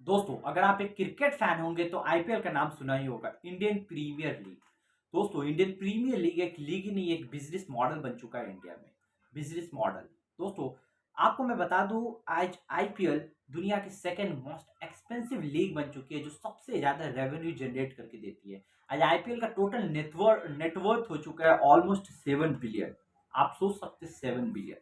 दोस्तों अगर आप एक क्रिकेट फैन होंगे तो आईपीएल का नाम सुना ही होगा, इंडियन प्रीमियर लीग। दोस्तों इंडियन प्रीमियर लीग एक लीग ही नहीं, एक बिजनेस मॉडल बन चुका है इंडिया में। Business model. दोस्तों आपको मैं बता दूं, आज आईपीएल दुनिया की सेकंड मोस्ट एक्सपेंसिव लीग बन चुकी है, जो सबसे ज्यादा रेवेन्यू जनरेट करके देती है। आज आईपीएल का टोटल नेटवर्थ हो चुका है ऑलमोस्ट 7 बिलियन। आप सोच सकते 7 बिलियन।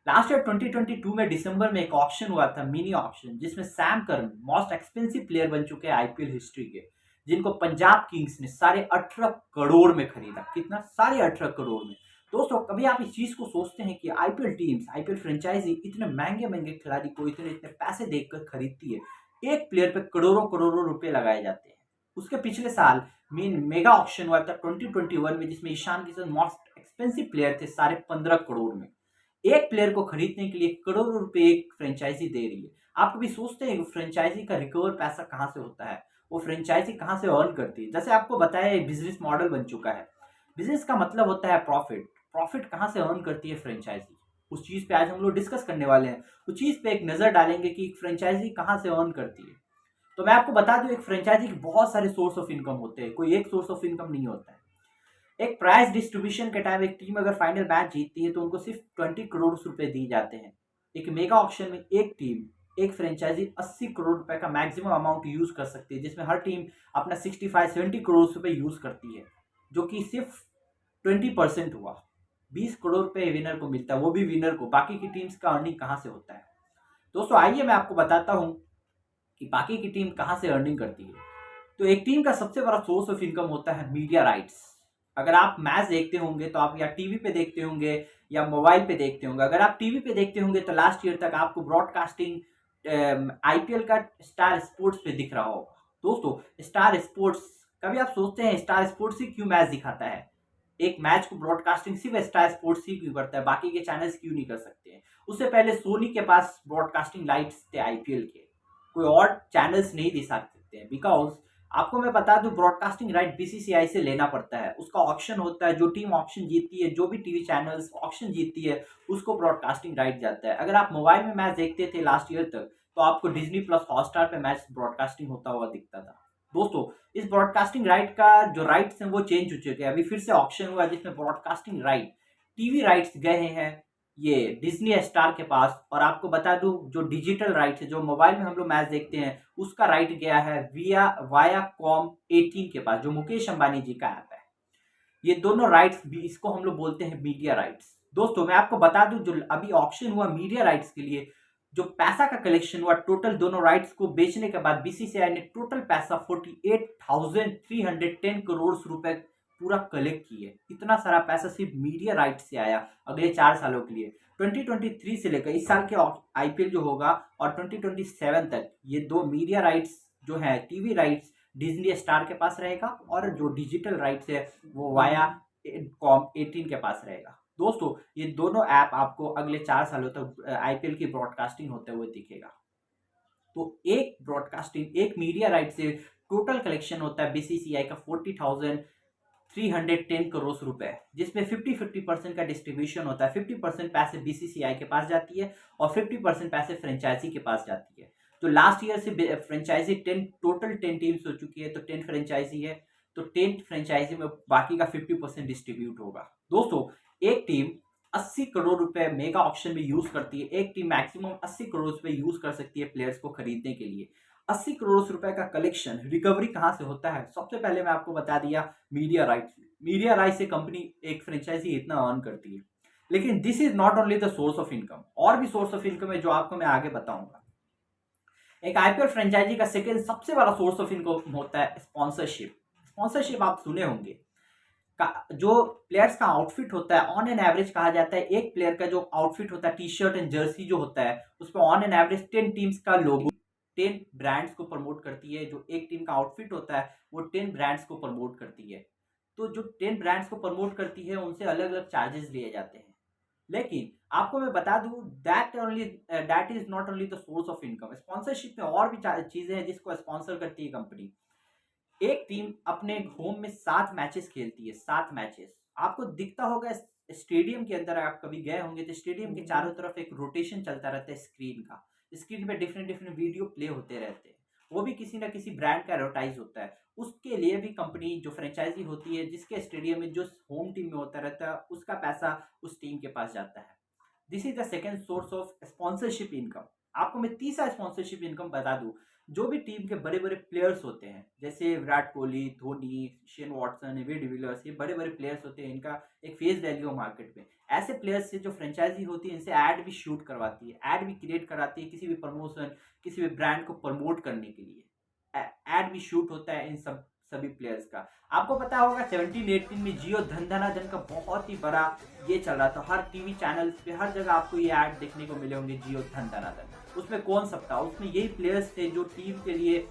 लास्ट ईयर 2022 में दिसंबर में एक ऑक्शन हुआ था, मिनी ऑक्शन, जिसमें Sam Curran most expensive player बन चुके हैं आईपीएल हिस्ट्री के, जिनको पंजाब किंग्स ने 18.5 करोड़ में खरीदा। कितना? 18.5 करोड़ में। दोस्तों कभी आप इस चीज को सोचते हैं कि आईपीएल टीम्स, आईपीएल फ्रेंचाइजी इतने महंगे महंगे खिलाड़ी को इतने इतने पैसे देकर खरीदती है, एक प्लेयर पे करोड़ों करोड़ों रुपए लगाए जाते हैं। उसके पिछले साल मेन मेगा ऑक्शन हुआ था 2021 में, जिसमें Ishan Kishan most expensive player थे 15.5 करोड़ में। एक प्लेयर को खरीदने के लिए करोड़ों रुपए एक फ्रेंचाइजी दे रही है। आप कभी सोचते हैं फ्रेंचाइजी का रिकवर पैसा कहां से होता है? वो फ्रेंचाइजी कहां से अर्न करती है? जैसे आपको बताया, बिजनेस मॉडल बन चुका है। बिजनेस का मतलब होता है प्रॉफिट। प्रॉफिट कहां से अर्न करती है फ्रेंचाइजी? उस चीज पे आज हम लोग डिस्कस करने वाले हैं। उस चीज पे एक नजर डालेंगे कि फ्रेंचाइजी कहां से अर्न करती है। तो मैं आपको बता दूं, एक फ्रेंचाइजी के बहुत सारे सोर्स ऑफ इनकम होते हैं, कोई एक सोर्स ऑफ इनकम नहीं होता है। एक प्राइस डिस्ट्रीब्यूशन के टाइम एक टीम अगर फाइनल मैच जीतती है तो उनको सिर्फ 20 करोड़ रुपए दिए जाते हैं। एक मेगा ऑक्शन में एक टीम, एक फ्रेंचाइजी 80 करोड़ रुपए का मैक्सिमम अमाउंट यूज कर सकती है, जिसमें हर टीम अपना 65-70 करोड़ रुपए यूज करती है, जो कि सिर्फ 20% हुआ। 20 करोड़ रुपए विनर को मिलता है, वो भी विनर को। बाकी की टीम्स का अर्निंग कहाँ से होता है? दोस्तों आइए मैं आपको बताता हूँ कि बाकी की टीम कहाँ से अर्निंग करती है। तो एक टीम का सबसे बड़ा सोर्स ऑफ इनकम होता है मीडिया राइट्स। अगर आप मैच देखते होंगे तो आप या टीवी पे देखते होंगे या मोबाइल पे देखते होंगे। अगर आप टीवी पे देखते होंगे तो लास्ट ईयर तक आपको ब्रॉडकास्टिंग आईपीएल का स्टार स्पोर्ट्स पे दिख रहा होगा। दोस्तों स्टार स्पोर्ट्स, कभी आप सोचते हैं स्टार स्पोर्ट्स ही क्यों मैच दिखाता है? एक मैच को ब्रॉडकास्टिंग सिर्फ स्टार स्पोर्ट्स ही क्यों करता है, बाकी के चैनल्स क्यों नहीं कर सकते हैं? उससे पहले सोनी के पास ब्रॉडकास्टिंग राइट्स थे आईपीएल के, कोई और चैनल्स नहीं दे सकते हैं। बिकॉज आपको मैं बता दूं, ब्रॉडकास्टिंग राइट बीसीसीआई से लेना पड़ता है। उसका ऑक्शन होता है, जो टीम ऑक्शन जीतती है, जो भी टीवी चैनल्स ऑक्शन जीतती है, उसको ब्रॉडकास्टिंग राइट जाता है। अगर आप मोबाइल में मैच देखते थे लास्ट ईयर तक, तो आपको डिज्नी प्लस हॉटस्टार पे मैच ब्रॉडकास्टिंग होता हुआ दिखता था। दोस्तों इस ब्रॉडकास्टिंग राइट का जो राइट्स हैं वो चेंज हो चुके हैं। अभी फिर से ऑक्शन हुआ जिसमें ब्रॉडकास्टिंग राइट, टीवी राइट्स गए हैं ये डिज्नी स्टार के पास। और आपको बता दूं, जो डिजिटल राइट्स है, जो मोबाइल में हम लोग मैच देखते हैं, उसका राइट गया है वाया कॉम 18 के पास, जो मुकेश अंबानी जी का ऐप है। ये दोनों राइट्स भी, इसको हम लोग बोलते हैं मीडिया राइट्स। दोस्तों मैं आपको बता दूं, जो अभी ऑक्शन हुआ मीडिया राइट्स के लिए, जो पैसा का कलेक्शन हुआ टोटल दोनों राइट्स को बेचने के बाद, बीसीसीआई ने टोटल पैसा 48,310 करोड़ रुपए पूरा कलेक्ट किए। इतना सारा पैसा सिर्फ मीडिया राइट से आया अगले 4 सालों के लिए। 2023 से लेकर इस साल के आईपीएल जो होगा और 2027 तक, ये दो मीडिया राइट्स जो है, टीवी राइट्स डिज्नी स्टार के पास रहेगा, और जो डिजिटल राइट्स है वो वाया कॉम 18 के पास रहेगा। दोस्तों ये दोनों ऐप आपको अगले 4 सालों तक आईपीएल की ब्रॉडकास्टिंग होते हुए दिखेगा। तो एक ब्रॉडकास्टिंग, एक मीडिया राइट से टोटल कलेक्शन होता है बीसीसीआई का 40,310 करोड़ रुपए, जिसमें 50-50% का डिस्ट्रीब्यूशन होता है। 50% पैसे बीसीसीआई के पास जाती है और 50% पैसे फ्रेंचाइजी के पास जाती है। तो लास्ट ईयर से फ्रेंचाइजी टोटल 10 टीम्स हो चुकी है, तो 10 फ्रेंचाइजी है, तो 10 फ्रेंचाइजी में बाकी का 50% डिस्ट्रीब्यूट होगा। दोस्तों एक टीम 80 करोड़ रुपए मेगा ऑक्शन में यूज करती है। एक टीम मैक्सिमम 80 करोड़ रुपए यूज कर सकती है प्लेयर्स को खरीदने के लिए। 80 करोड़ रुपए का कलेक्शन, रिकवरी कहां से होता है? सबसे पहले मैं आपको बता दिया, मीडिया राइट्स। मीडिया राइट्स से कंपनी, एक फ्रेंचाइजी इतना अर्न करती है। लेकिन this is not only the source of income, और भी सोर्स ऑफ इनकम है जो आपको मैं आगे बताऊंगा। एक आईपीएल फ्रेंचाइजी का सेकंड सबसे बड़ा सोर्स ऑफ इनकम होता है स्पॉन्सरशिप। स्पॉन्सरशिप आप सुने होंगे। जो प्लेयर्स का आउटफिट होता है, ऑन एन एवरेज कहा जाता है, एक प्लेयर का जो आउटफिट होता है, टी शर्ट एंड जर्सी जो होता है, उस पर ऑन एन एवरेज 10 टीम्स का लोगो, 10 ब्रांड्स को प्रमोट करती है। जो एक टीम का आउटफिट होता है वो 10 ब्रांड्स को प्रमोट करती है। तो जो 10 ब्रांड्स को प्रमोट करती है उनसे अलग अलग चार्जेस लिए जाते हैं। लेकिन आपको मैं बता दूं, that is not only the source of income. Sponsorship में और भी चीजें हैं जिसको स्पॉन्सर करती है कंपनी। एक टीम अपने होम में 7 मैचेस खेलती है, 7 मैचेस। आपको दिखता होगा स्टेडियम के अंदर, आप कभी गए होंगे तो स्टेडियम के चारों तरफ एक रोटेशन चलता रहता है स्क्रीन का। स्क्रीन पे डिफरेंट डिफरेंट वीडियो प्ले होते रहते हैं। वो भी किसी ना किसी ब्रांड का एडवर्टाइज होता है। उसके लिए भी कंपनी जो फ्रेंचाइजी होती है, जिसके स्टेडियम में जो होम टीम में होता रहता है, उसका पैसा उस टीम के पास जाता है। This is the second source of sponsorship income. आपको मैं तीसरा स्पॉन्सरशिप इनकम बता दूं। जो भी टीम के बड़े बड़े प्लेयर्स होते हैं, जैसे Virat Kohli, Dhoni, Shane Watson, AB de Villiers, ये बड़े बड़े प्लेयर्स होते हैं, इनका एक फेस वैल्यू है मार्केट में। ऐसे प्लेयर्स से जो फ्रेंचाइजी होती है, इनसे ऐड भी शूट करवाती है, ऐड भी क्रिएट कराती है, किसी भी प्रमोशन, किसी भी ब्रांड को प्रमोट करने के लिए ऐड भी शूट होता है इन सभी प्लेयर्स का। आपको पता होगा 17-18 में जियो धन धना धन का बहुत ही बड़ा ये चल रहा था। हर टीवी चैनल पे हर जगह आपको ये ऐड देखने को मिले होंगे, जियो धन धना धन। उसमें कौन सब था? उसमें यही प्लेयर्स थे जो टीम के लिए,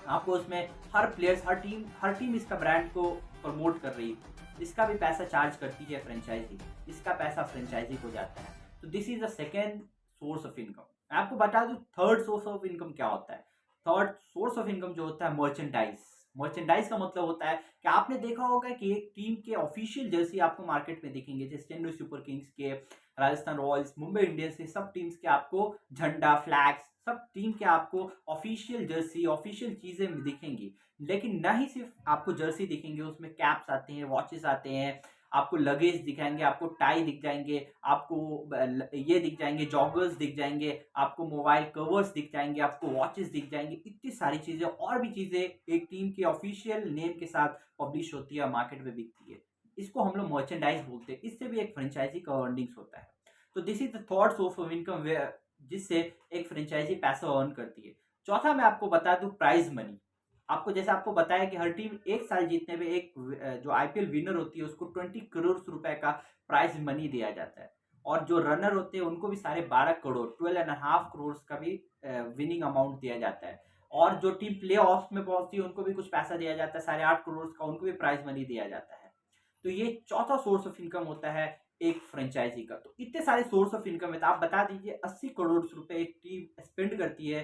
आपको उसमें हर प्लेयर्स, हर टीम इसका ब्रांड को प्रमोट कर रही थी। इसका भी पैसा चार्ज करती है फ्रेंचाइजी, इसका पैसा फ्रेंचाइजी को जाता है। तो this is the second source of income. मैं आपको बता दूं थर्ड सोर्स ऑफ इनकम क्या होता है। थर्ड सोर्स ऑफ इनकम जो होता है मर्चेंडाइज। मर्चेंडाइज का मतलब होता है कि आपने देखा होगा कि एक टीम के ऑफिशियल जर्सी आपको मार्केट में दिखेंगे, जैसे चेन्नई सुपर किंग्स के, राजस्थान रॉयल्स, मुंबई इंडियंस के, सब टीम्स के आपको झंडा, फ्लैग्स, सब टीम के आपको ऑफिशियल जर्सी, ऑफिशियल चीजें दिखेंगी। लेकिन न ही सिर्फ आपको जर्सी दिखेंगे, उसमें कैप्स आते हैं, वॉचेस आते हैं, आपको लगेज दिखाएंगे, आपको टाई दिख जाएंगे, आपको ये दिख जाएंगे, जॉगर्स दिख जाएंगे, आपको मोबाइल कवर्स दिख जाएंगे, आपको वॉचेस दिख जाएंगे। इतनी सारी चीजें और भी चीजें एक टीम के ऑफिशियल नेम के साथ पब्लिश होती है, मार्केट में बिकती है। इसको हम लोग मर्चेंडाइज बोलते हैं। इससे भी एक फ्रेंचाइजी का अर्निंग्स होता है। तो this is the third source of income जिससे एक फ्रेंचाइजी पैसा अर्न करती है। चौथा मैं आपको बता दूं प्राइज मनी। आपको जैसे आपको बताया कि हर टीम एक साल जीतने में एक जो आईपीएल विनर होती है उसको 20 करोड़ रुपए का प्राइज मनी दिया जाता है। और जो रनर होते हैं उनको भी साढ़े 12 करोड़, 12.5 करोड़ का भी विनिंग अमाउंट दिया जाता है। और जो टीम प्ले ऑफ में पहुंचती है उनको भी कुछ पैसा दिया जाता है, 8.5 करोड़ का, उनको भी प्राइज मनी दिया जाता है। तो ये चौथा सोर्स ऑफ इनकम होता है एक फ्रेंचाइजी का। तो इतने सारे सोर्स ऑफ इनकम है, तो आप बता दीजिए 80 करोड़ रुपए एक टीम स्पेंड करती है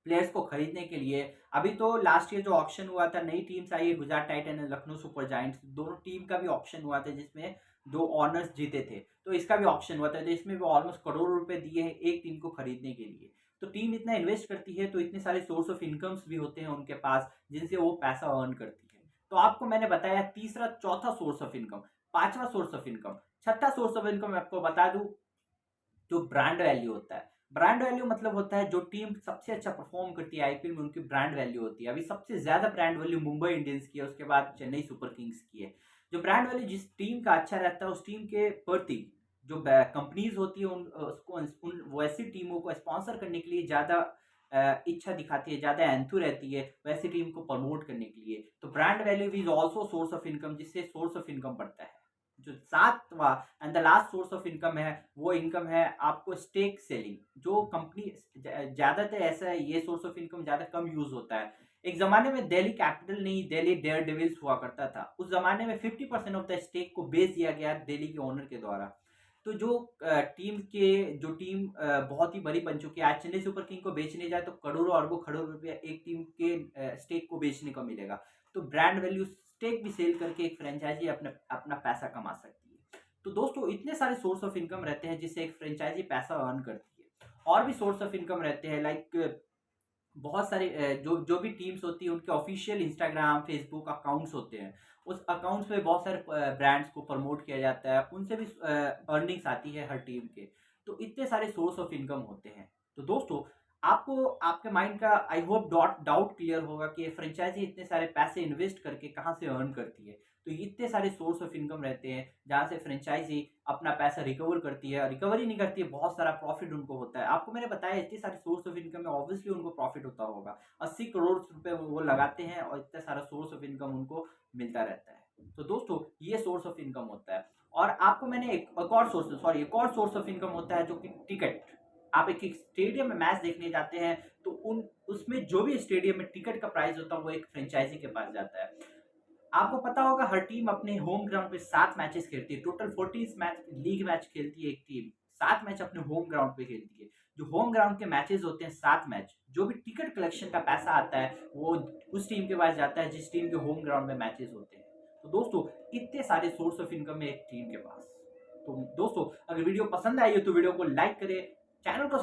प्लेयर्स को खरीदने के लिए। अभी तो लास्ट ईयर जो ऑक्शन हुआ था, नई टीम्स आई है, गुजरात टाइटन और लखनऊ सुपर जायंट्स, दोनों टीम का भी ऑक्शन हुआ था जिसमें 2 ऑनर्स जीते थे। तो इसका भी ऑक्शन हुआ था, तो इसमें भी ऑलमोस्ट करोड़ रुपए दिए हैं एक टीम को खरीदने के लिए। तो टीम इतना इन्वेस्ट करती है, तो इतने सारे सोर्स ऑफ इनकम्स भी होते हैं उनके पास, जिनसे वो पैसा अर्न करती है। तो आपको मैंने बताया तीसरा, चौथा सोर्स ऑफ इनकम। पांचवा सोर्स ऑफ इनकम, छठा सोर्स ऑफ इनकम मैं आपको बता दूं, जो ब्रांड वैल्यू होता है। ब्रांड वैल्यू मतलब होता है जो टीम सबसे अच्छा परफॉर्म करती है आईपीएल में, उनकी ब्रांड वैल्यू होती है। अभी सबसे ज्यादा ब्रांड वैल्यू मुंबई इंडियंस की है, उसके बाद चेन्नई सुपर किंग्स की है। जो ब्रांड वैल्यू जिस टीम का अच्छा रहता है, उस टीम के प्रति जो कंपनीज होती है उन वैसी टीमों को स्पॉन्सर करने के लिए ज्यादा इच्छा दिखाती है, ज्यादा एंथू रहती है वैसी टीम को प्रमोट करने के लिए। तो brand value is also source of income, जिससे सोर्स ऑफ इनकम बढ़ता है। जो सातवां and the last source of income है, वो इनकम है आपको स्टेक सेलिंग। जो कंपनी ज्यादातर ऐसा है, ये सोर्स ऑफ इनकम ज्यादा कम यूज होता है। एक जमाने में दिल्ली कैपिटल नहीं, दिल्ली डेयर डेविल्स हुआ करता था। उस जमाने में 50% ऑफ द स्टेक को बेच दिया गया दिल्ली के ओनर के द्वारा। तो जो टीम बहुत ही बड़ी बन चुकी है, आज चेन्नई सुपर किंग को बेचने जाए तो करोड़ों अरबों करोड़ रुपया एक टीम के स्टेक को बेचने को मिलेगा। तो ब्रांड वैल्यू स्टेक भी सेल करके एक फ्रेंचाइजी अपना अपना पैसा कमा सकती है। तो दोस्तों इतने सारे सोर्स ऑफ इनकम रहते हैं जिससे एक फ्रेंचाइजी पैसा अर्न करती है। और भी सोर्स ऑफ इनकम रहते हैं, लाइक बहुत सारे जो भी टीम्स होती है उनके ऑफिशियल इंस्टाग्राम, फेसबुक अकाउंट्स होते हैं। उस अकाउंट्स पे बहुत सारे ब्रांड्स को प्रमोट किया जाता है, उनसे भी अर्निंग्स आती है हर टीम के। तो इतने सारे सोर्स ऑफ इनकम होते हैं। तो दोस्तों आपको आपके माइंड का आई होप डाउट क्लियर होगा कि फ्रेंचाइजी इतने सारे पैसे इन्वेस्ट करके कहाँ से अर्न करती है। तो इतने सारे सोर्स ऑफ इनकम रहते हैं जहाँ से फ्रेंचाइजी अपना पैसा रिकवर करती है, रिकवरी नहीं करती है, बहुत सारा प्रॉफिट उनको होता है। आपको मैंने बताया इतने सारे सोर्स ऑफ इनकम में ऑब्वियसली उनको प्रॉफिट होता होगा। 80 करोड़ रुपए वो लगाते हैं और इतना सारा सोर्स ऑफ इनकम उनको मिलता रहता है। तो दोस्तों ये सोर्स ऑफ इनकम होता है। और आपको मैंने एक और सोर्स ऑफ इनकम होता है जो कि टिकट। आप एक स्टेडियम में मैच देखने जाते हैं तो उसमें जो भी स्टेडियम में टिकट का प्राइस होता है वो एक फ्रेंचाइजी के पास जाता है। आपको पता होगा हर टीम अपने होम ग्राउंड पे 7 मैचेस खेलती है, टोटल 40 मैच लीग मैच खेलती है एक टीम, 7 मैच अपने होम ग्राउंड पे खेलती है। जो होम ग्राउंड के मैचेस होते हैं 7 मैच, जो भी टिकट कलेक्शन का पैसा आता है वो उस टीम के पास जाता है जिस टीम के होम ग्राउंड में मैचेस होते हैं। तो दोस्तों इतने सारे सोर्स ऑफ इनकम है एक टीम के पास। तो दोस्तों अगर वीडियो पसंद आई हो तो वीडियो को लाइक करें, चैनल को